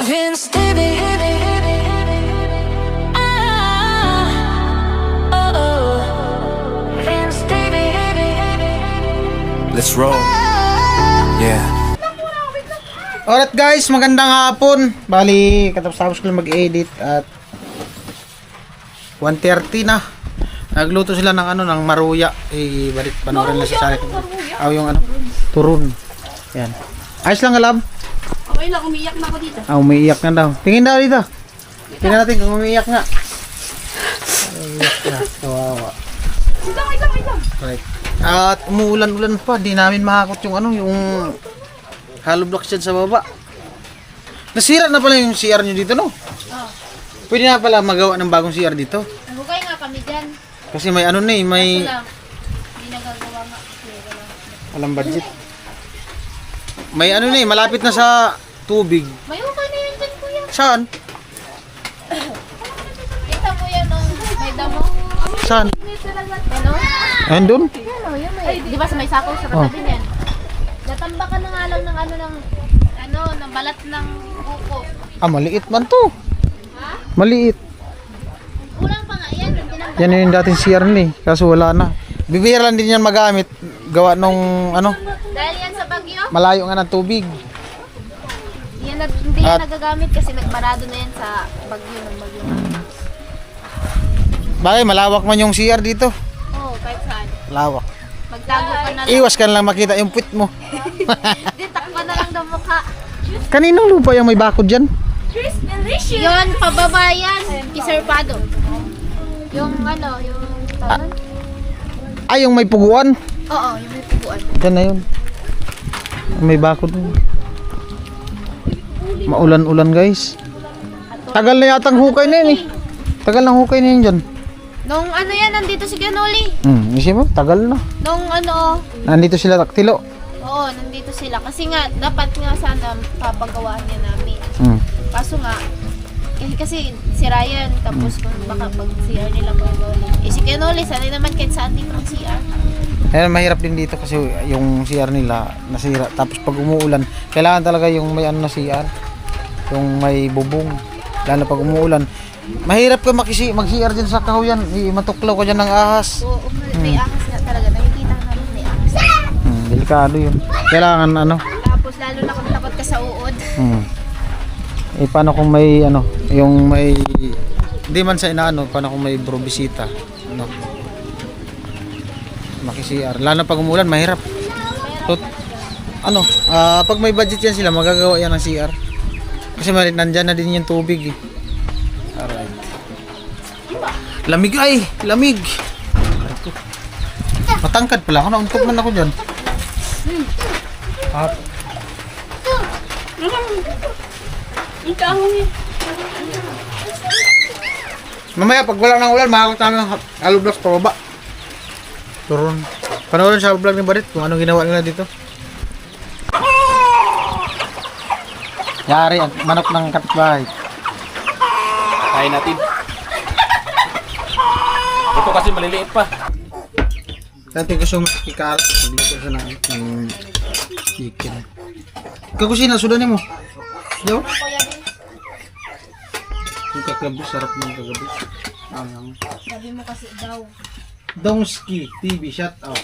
Vince Stevie. Vince Stevie. Let's roll. Yeah. Alright guys, magandang hapon. Bali, katapos ko lang mag-edit at 1:30 na. Nagluto sila ng ano, ng maruya. Balik panoorin na sa channel. Yung ano, turun. Yan. Ayos lang, lab. Okay lang, umiiyak na ako dito. Umiiyak na daw. Tingin daw dito. Tingnan natin kung umiiyak nga. Umiiyak na. Kawawa. Wait lang. Right. At umuulan-ulan pa, di namin mahakot yung ano, yung hollow blocks dyan sa baba. Nasira na pala yung CR nyo dito, no? Oh. Pwede na pala magawa ng bagong CR dito. Nagugay nga kami dyan. Kasi may ano na eh, may Kaso lang, hindi nagagawa nga. Kasi wala. walang budget. May ano na eh, malapit na sa tubig. May ukay na yan dyan, kuya. Saan? Kita mo yan nung may damo. Saan? Ano? Andun? Ano, yun may. Di ba sa may sako sa katabi niyan? Natamba ka na nga lang ng ng balat ng buko. Ah, maliit man to. Ha? Maliit. Kulang pa nga yan. Tinamba. Yan yung dating CR nila eh, kaso wala na. Bibihira lang din yan magamit. Gawa nung ano, Dahil yan sa bagyo, malayo nga ng tubig. hindi yan At- nagagamit kasi nagbarado na yan sa bagyo ng bagyo. Bakit malawak man yung CR dito? Oo, kahit saan. Lawak. Magtago ka na lang. Iwas ka na lang makita yung puwit mo. Di, takpan na lang daw mukha. Kaninong lupa yung may bakod dyan? Yun, pababa yan. Kiserpado. Yung yung tawag? Ay, yung may puguan. Oo, yung may puguan. Diyan na yun. May bakod. Maulan-ulan guys. Tagal na yatang hukay na yun eh. Tagal ng hukay na yun dyan. Nung yan, nandito si Ganoli. Isip mo, tagal na. Nung Nandito sila taktilo. oo, nandito sila. Kasi nga, dapat nga sana papagawaan niya namin. Kaso nga, kasi si Ryan, tapos kung baka pag CR nila Ganoli. Si Ganoli, sanay naman kahit saan dito ang CR. Ayan, mahirap din dito kasi yung CR nila nasira. Tapos pag umuulan, kailangan talaga yung may ano na CR. Yung may bubong. Lalo pag umuulan. Mahirap ka mag-CR dyan sa kahoyan. Matuklaw ka dyan ng ahas. Oo, may ahas na talaga. Nakikita ka namin may ahas. Delikado yun. Kailangan ano. Tapos lalo na kung takot ka sa uod. Paano kung may ano, yung may hindi man sa inaano, paano kung may bisita, ano? Maki-CR. Lalo na pag umulan, mahirap. So, ano, pag may budget yan sila, magagawa yan ng CR. Kasi nandyan na din yung tubig eh. Alright. Lamig ay, lamig. Matangkad pala ako, nauntok man ako dyan. Mamaya pag wala nang ulan, makakot namin ang hollow blocks pababa. Turun. Panoorin sa vlog ni Barit kung anong ginawa nila dito. Yari ang manok ng kapitbahay. Kain natin. Ito kasi maliliit pa. Dati ko siya makikikarat. Dito siya ng chicken. Kakusina, sudanin mo. Yo. Yung kakabis, sarap ng kakabis. Sabi mo kasi daw. Dongski TV, shout out.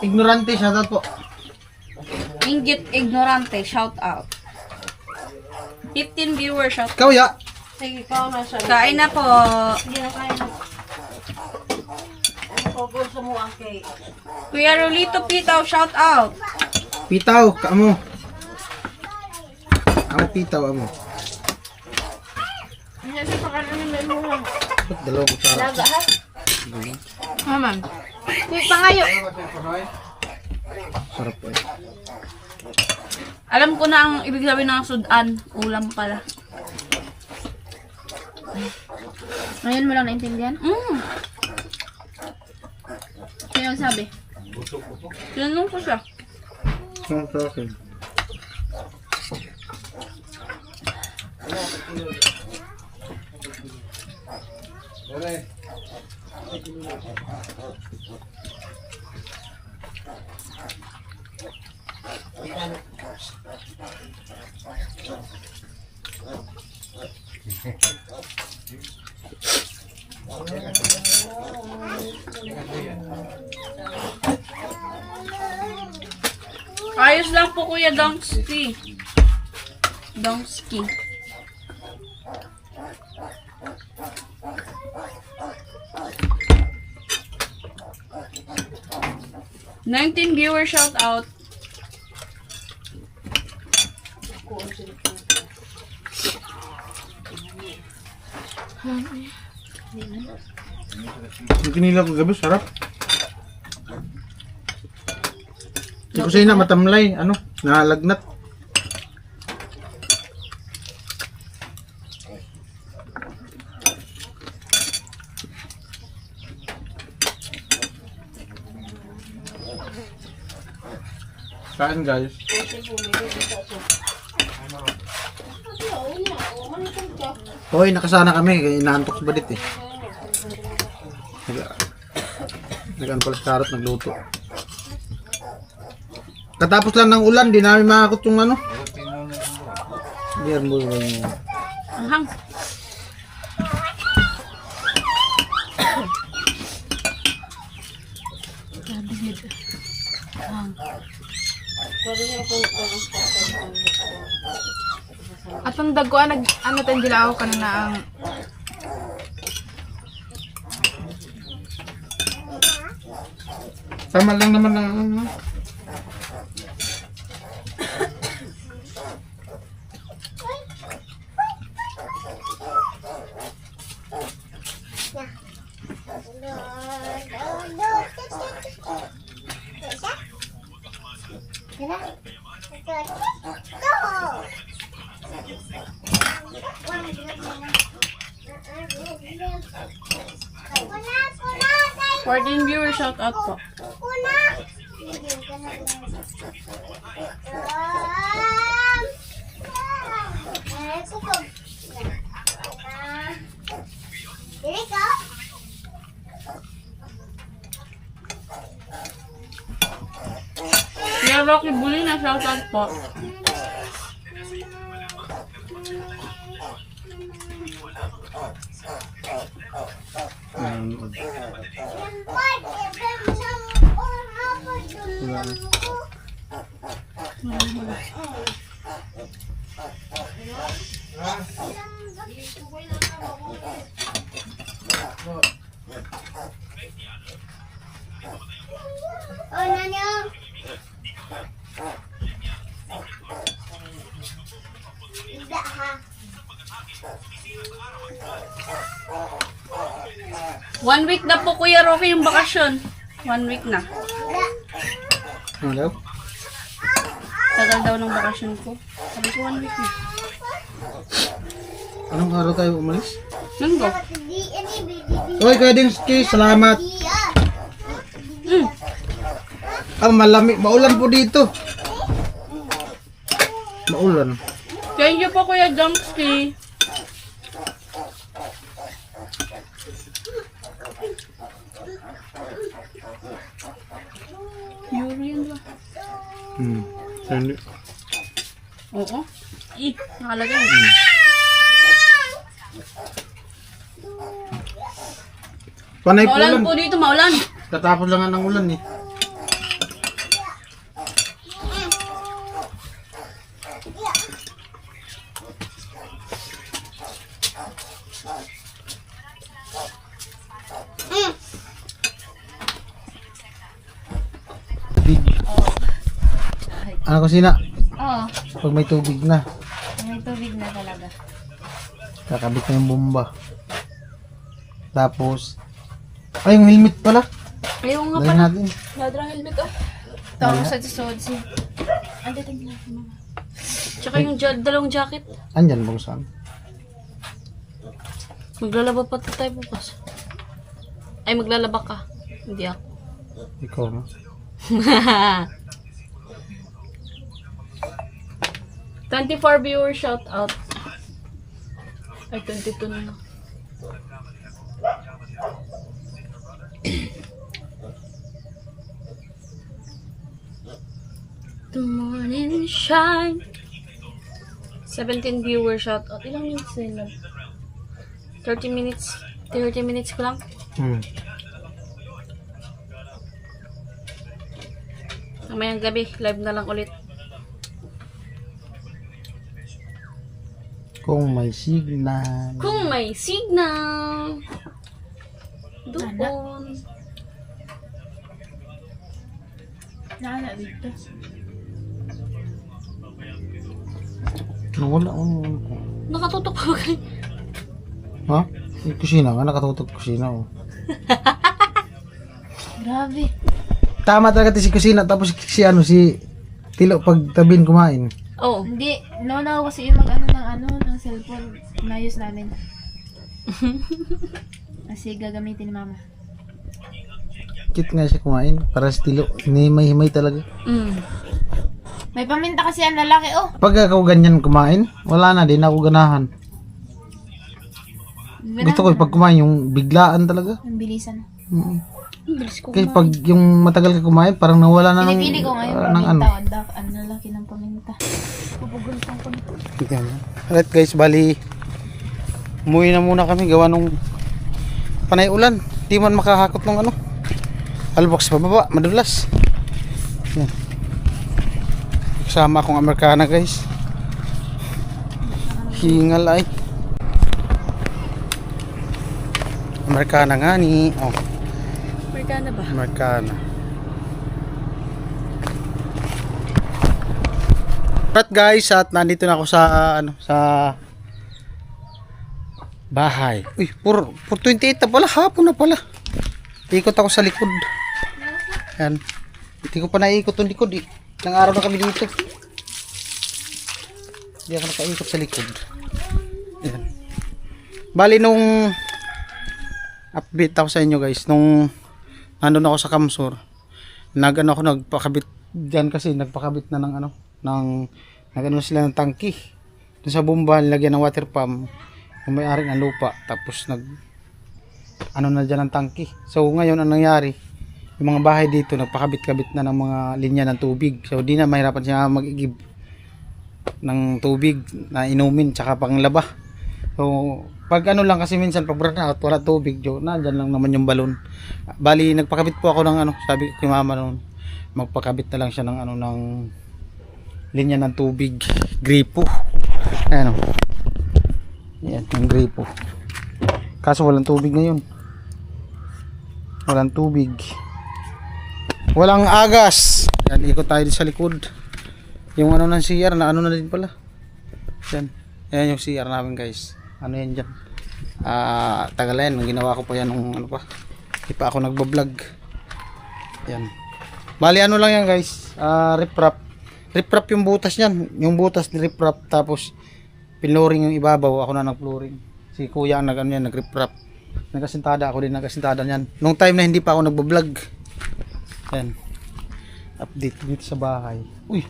Ignorante, shout out po. Inggit ignorante, shout out. 15 viewers, shout out. Ikaw ya. Sige, ikaw na siya. Kain na po. Sige na kain na. Gusto mo ang cake. Kuya Rolito Pitaw, shout out. Pitaw, kaamo. Amo pitaw, amo. Hindi siya pa kanin mo lang. Ba't dalawang kutsara? Laga ha? Maman. May pangayo. Sarap po. Alam ko na ang ibig sabihin ng sudan. Ulam pala. Ngayon mo lang naintindihan? Sino ang sabi? Tinanong ko siya. Sarap sa akin. box. Ayos lang po Kuya Dongsky. Dongsky. $19 viewer shout out. Yung kinila ko gabi, sarap. Yung kusina matamlay, ano, nalagnat. Kain guys. Hoy, nakasana kami, kaya inaantok sa badit eh. Nag-ano pala sa karot, nagluto. Katapos lang ng ulan, di namin makakot yung ano. Diyan mo yung... Anghang. At ang daguan, ano tayo dilaw ka na ang Tama lang naman ng ano. $14 viewer shout out po. Kuya Rocky Bulina shout out po. One week na po Kuya Rocky yung bakasyon. 1 week na. Ano daw? Tagal daw ng bakasyon ko. Sabi ko 1 week na. Anong araw tayo umalis? Linggo. Hoy, Kuya Dingsky, salamat. Malamig, maulan po dito. Maulan. Thank you po Kuya Dongsky. Yuri yan ba? Hindi. Oo. Nakalagay. Panay po Maulan ulan. po dito, maulan. Tatapos lang nga ng ulan eh. Ano kusina? Oo, Pag may tubig na, may tubig na talaga. kakabit na yung bomba. Tapos, ay yung helmet pala. Ayaw nga Dali pala. natin. Nadrang helmet oh. Tapos sa susunod siya. Ando tayo na. Tsaka yung dalawang jacket. Andyan bang saan? Maglalaba pa tayo bukas. Ay, maglalaba ka. Hindi ako. Ikaw no? $24 viewer shout out. Ay, 22 na. The morning sunshine. 17 viewers shoutout. Ilang minutes nila? 30 minutes. 30 minutes ko lang. Mamayang gabi, live na lang ulit. Kung may signal. Kung may signal. Doon. Nana dito. Wala ko. Nakatutok pa ba kayo? Ha? Yung kusina nga, nakatutok kusina oh. Grabe. Tama talaga si kusina, tapos si Tilo pag tabin kumain. Oo. Hindi, nauna ako kasi yung ng cellphone. Inayos namin. Kasi gagamitin ni mama. Cute nga siya kumain, para si Tilo, himay-himay talaga. May paminta kasi ang lalaki, oh. Pag ako ganyan kumain, wala na, din ako ganahan. Gusto ko pag kumain yung biglaan talaga. Ang bilisan. Bilis ko. Kasi pag yung matagal ka kumain, parang nawala na ng, Pinipili ko ngayon ng ano. paminta. Ang lalaki ng paminta. Pupugultang ko na. Alright guys, bali umuwi na muna kami gawa nung panay ulan. Di man makahakot ng ano. Albox pababa, madulas. Yan. Kasama akong Amerikana guys. Hingal ay. Amerikana nga ni. Oh, Amerikana ba? Amerikana. Alright guys, at nandito na ako sa sa bahay. Uy, 4:28 na pala, hapon na pala. Ikot ako sa likod. Yan. Hindi ko pa naikot yung likod eh. Nang araw na kami dito. Hindi ako nakaikot sa likod. Yan. Bali nung update ako sa inyo guys, nung nandun ako sa Kamsur, nagpakabit dyan kasi nagpakabit na ng nagano sila ng tangki. Doon sa bomba, nilagyan ng water pump yung may-ari ng lupa, tapos na dyan ng tangki. So ngayon ang nangyari, yung mga bahay dito nagpakabit-kabit na ng mga linya ng tubig. So di na mahirapan siya mag-igib ng tubig na inumin tsaka panglaba. So pag lang kasi minsan pag burnout wala tubig, nandyan lang naman yung balon. Bali nagpakabit po ako ng sabi ko kay mama noon, magpakabit na lang siya ng ng linya ng tubig, gripo. Ayan o. Yan, yung gripo. Kaso walang tubig ngayon. Walang tubig. Walang agas. Yan, ikot tayo sa likod. Yung ng CR na na din pala. Yan. Yan yung CR namin guys. Ano yan dyan? Tagal yan. Ginawa ko pa yan nung pa. Di pa ako nagbablog. Yan. Bali lang yan guys. Riprap. Riprap yung butas niyan. Yung butas ni riprap. Tapos pinloring yung ibabaw. Ako na nag-flooring. Si kuya ang nag-riprap. Nagasintada ako din. Nagasintada niyan. Nung time na hindi pa ako nagbablog. Yan. Update dito sa bahay. Uy.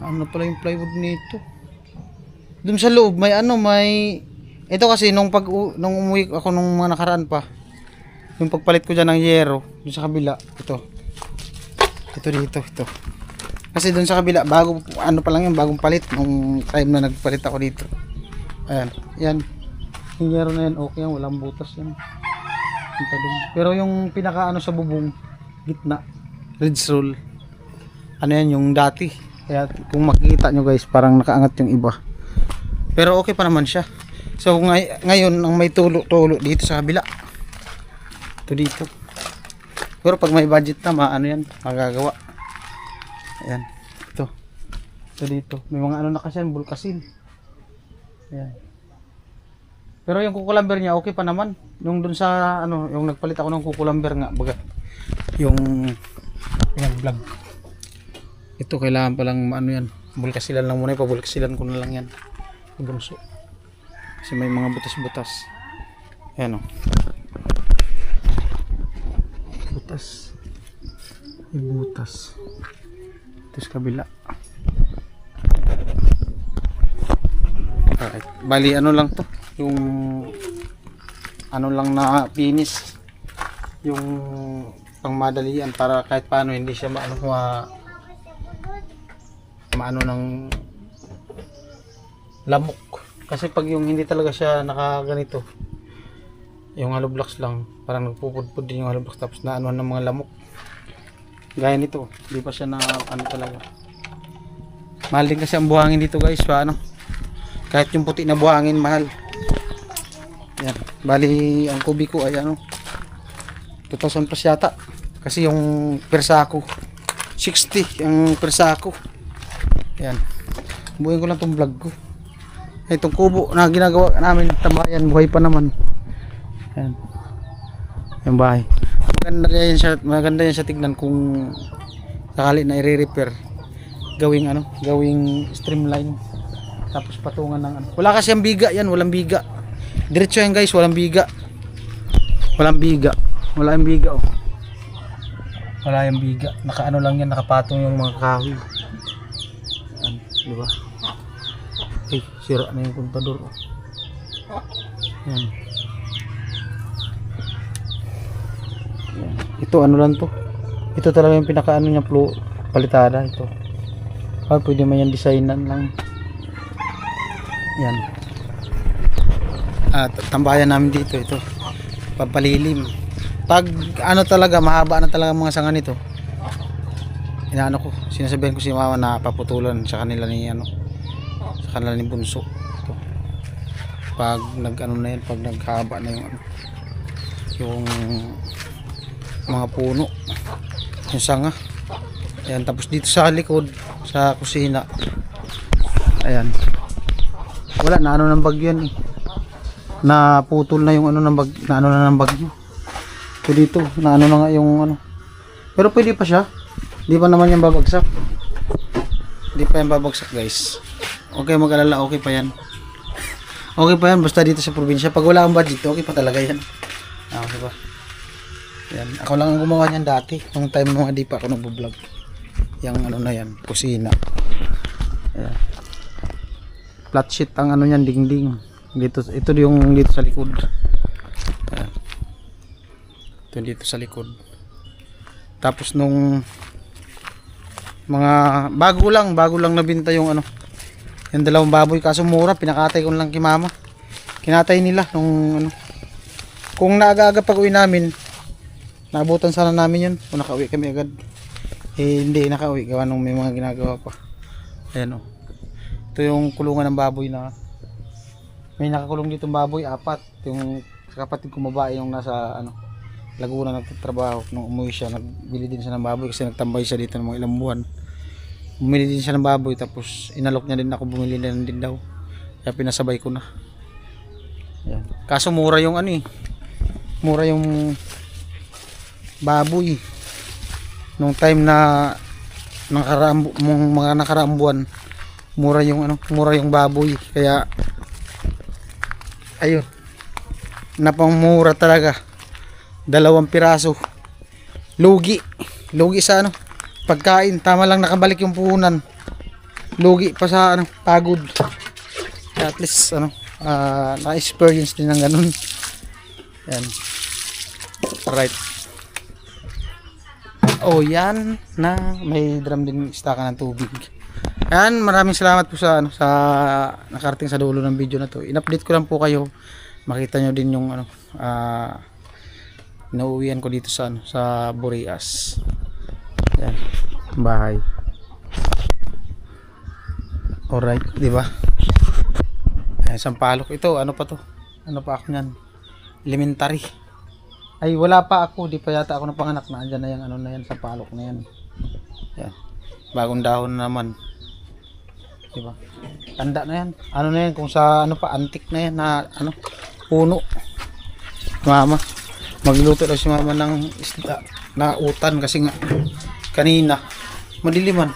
Ano pala yung plywood nito? Doon sa loob may ito kasi nung umuwi ako nung mga nakaraan pa. Yung pagpalit ko diyan ng yero, doon sa kabila, ito. Ito. Kasi doon sa kabila bago pa lang yung bagong palit nung time na nagpalit ako dito. Ayan, yan. Yung yero na yan, okay yan, walang butas yan. Pero yung pinaka sa bubong, gitna, ridge roll. Yan yung dati. Kaya kung makikita nyo guys, parang nakaangat yung iba. Pero okay pa naman siya. So ngayon ang may tulo dito sa kabila. Ito dito. Pero pag may budget na yan, magagawa. Ayan. Ito dito. May mga na kasi yan, bulkasin. Ayan. Pero yung kukulamber niya okay pa naman. Yung dun sa yung nagpalit ako ng kukulamber nga baga. Yung vlog. Ito kailangan palang yan. Bulkasilan lang muna, pabulkasilan ko na lang yan. Bunso. Kasi may mga butas-butas. Ayan o. Butas. May butas. Ito sa kabila. Alright. Bali lang to. Yung lang na finish. Yung pangmadalian para kahit paano hindi siya maano ng lamok. Kasi pag yung hindi talaga siya nakaganito, yung hollow blocks lang, parang nagpupudpud din yung hollow blocks tapos naano ng mga lamok. Gaya nito, di pa siya na ano talaga. Mahal din kasi ang buhangin dito guys, paano? Kahit yung puti na buhangin mahal. Yan, bali ang kubi ko ay ano 2,000 plus yata. Kasi yung persako 60 ang persako. Yan. Buuin ko lang tong vlog ko. Itong kubo na ginagawa namin tambayan, buhay pa naman. Yan. Yung bahay. Maganda yan siya tignan kung sakali na i-repair. Gawing ano, gawing streamline. Tapos patungan ng ano. Wala kasi ang biga yan, walang biga. Diretso yan guys, walang biga. Walang biga. Wala yung biga oh. Wala yung biga. Nakaano lang yan, nakapatong yung mga kahoy. Yan, di ba? Ay, sira na yung kontador oh. Yan. Yan. Ito ano lang to. Ito talaga yung pinakaano niya palitada ito. Ah, pwede man yan designan lang. Yan. At tambayan namin dito ito. Papalilim. Pag ano talaga mahaba na talaga mga sanga nito. Inaano ko, sinasabihan ko si mama na paputulan sa kanila ni ano. Sa kanila ni Bunso. Ito. Pag nag-ano na yan, pag naghaba na yung ano. Yung mga puno. Yung sanga. Ayan, tapos dito sa likod sa kusina. Ayan. Wala na ano ng bagyo yan eh. Naputol na yung ano ng bag, na ano na ng bagyo. So dito, na ano na nga yung ano. Pero pwede pa siya. Di pa naman yan babagsak. Di pa yan babagsak guys. Okay mag-alala, okay pa yan. Okay pa yan basta dito sa probinsya. Pag wala akong budget, okay pa talaga yan. Okay ba? Yan. Ako lang ang gumawa niyan dati. Nung time mga di pa ako nag-vlog. Yang ano na yan, kusina. Ayan. Flat sheet ang ano niyan, dingding. Dito, ito yung dito sa likod. Ayan. Ito dito sa likod. Tapos nung mga bago lang nabinta yung ano, yung dalawang baboy kaso mura, pinakatay ko lang kay mama. Kinatay nila nung ano. Kung naaga-aga pag uwi namin, naabutan sana namin yun. Kung nakauwi kami agad. Eh hindi nakauwi gawa nung may mga ginagawa pa. Ayan o. Ito yung kulungan ng baboy na may nakakulong ditong baboy, 4. Yung kapatid ko babae yung nasa ano Laguna nagtatrabaho. Nung umuwi siya, nagbili din siya ng baboy kasi nagtambay siya dito ng mga ilang buwan. Bumili din siya ng baboy tapos inalok niya din ako, bumili na din daw. Kaya pinasabay ko na. Ayan. Kaso mura yung ano eh. Mura yung baboy. Nung time na mga nakaraang buwan, mura yung ano, mura yung baboy. Kaya ayun. Napamura talaga. 2 piraso. Lugi. Lugi sa ano, pagkain. Tama lang nakabalik yung puhunan. Lugi pa sa ano, pagod. Kaya at least ano, na-experience din ng ganun. Yan. Alright. Oh, yan na may drum din, istaka ng tubig. Yan, maraming salamat po sa ano, sa nakarating sa dulo ng video na to. In-update ko lang po kayo. Makita nyo din yung ano, nauwian ko dito sa ano, sa Burias. Yan, bahay. Alright, di ba? Ayan, sampalok ito, ano pa to? Ano pa ako niyan? Elementary. Ay wala pa ako, di pa yata ako napanganak na andyan na yung ano na yan, sampalok na yan. Yan. Bagong dahon na naman. Di ba? Tanda na yan. Ano na yan, kung sa ano pa, antik na yan na ano, puno. Mama, magluto daw si mama ng isda na utan kasi nga kanina madiliman.